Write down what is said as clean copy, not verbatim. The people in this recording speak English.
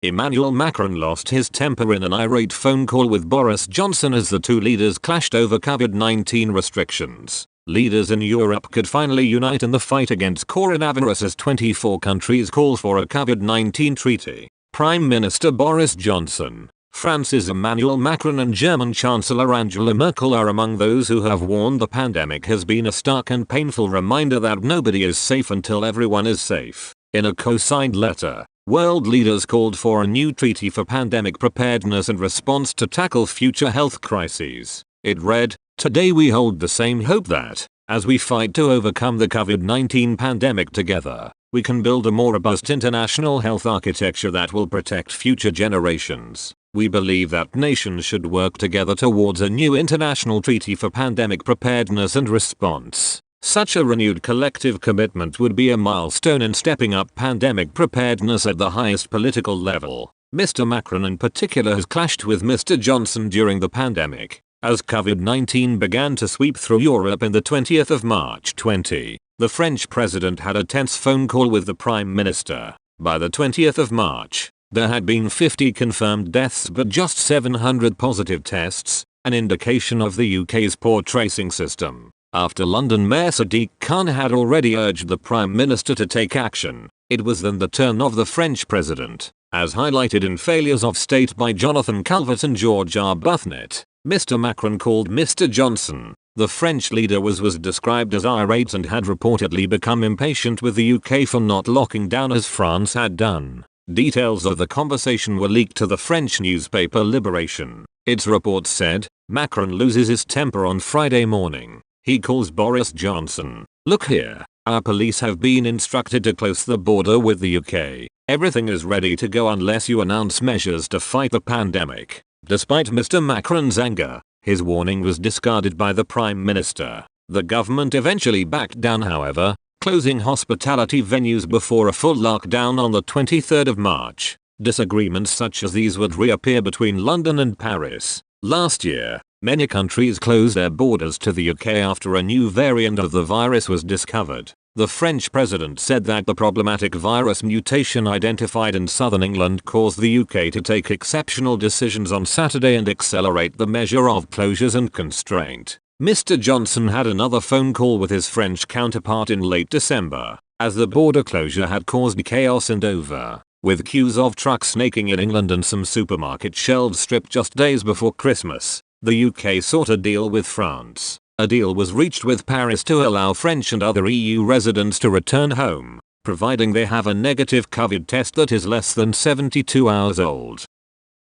Emmanuel Macron lost his temper in an irate phone call with Boris Johnson as the two leaders clashed over COVID-19 restrictions. Leaders in Europe could finally unite in the fight against coronavirus as 24 countries call for a COVID-19 treaty. Prime Minister Boris Johnson, France's Emmanuel Macron and German Chancellor Angela Merkel are among those who have warned the pandemic has been a stark and painful reminder that nobody is safe until everyone is safe. In a co-signed letter, world leaders called for a new treaty for pandemic preparedness and response to tackle future health crises. It read, "Today we hold the same hope that, as we fight to overcome the COVID-19 pandemic together, we can build a more robust international health architecture that will protect future generations. We believe that nations should work together towards a new international treaty for pandemic preparedness and response. Such a renewed collective commitment would be a milestone in stepping up pandemic preparedness at the highest political level." Mr. Macron in particular has clashed with Mr. Johnson during the pandemic. As COVID-19 began to sweep through Europe in the 20th of March 20, the French president had a tense phone call with the Prime Minister. By the 20th of March, there had been 50 confirmed deaths but just 700 positive tests, an indication of the UK's poor tracing system. After London Mayor Sadiq Khan had already urged the Prime Minister to take action, it was then the turn of the French president, as highlighted in Failures of State by Jonathan Calvet and George Arbuthnot. Mr. Macron called Mr. Johnson. The French leader was described as irate and had reportedly become impatient with the UK for not locking down as France had done. Details of the conversation were leaked to the French newspaper Libération. Its report said, Macron loses his temper on Friday morning. He calls Boris Johnson. "Look here, our police have been instructed to close the border with the UK. Everything is ready to go unless you announce measures to fight the pandemic." Despite Mr. Macron's anger, his warning was discarded by the Prime Minister. The government eventually backed down, however, closing hospitality venues before a full lockdown on the 23rd of March. Disagreements such as these would reappear between London and Paris. Last year, many countries closed their borders to the UK after a new variant of the virus was discovered. The French president said that the problematic virus mutation identified in southern England caused the UK to take exceptional decisions on Saturday and accelerate the measure of closures and constraint. Mr. Johnson had another phone call with his French counterpart in late December, as the border closure had caused chaos in Dover, with queues of trucks snaking in England and some supermarket shelves stripped just days before Christmas. The UK sought a deal with France. A deal was reached with Paris to allow French and other EU residents to return home, providing they have a negative COVID test that is less than 72 hours old.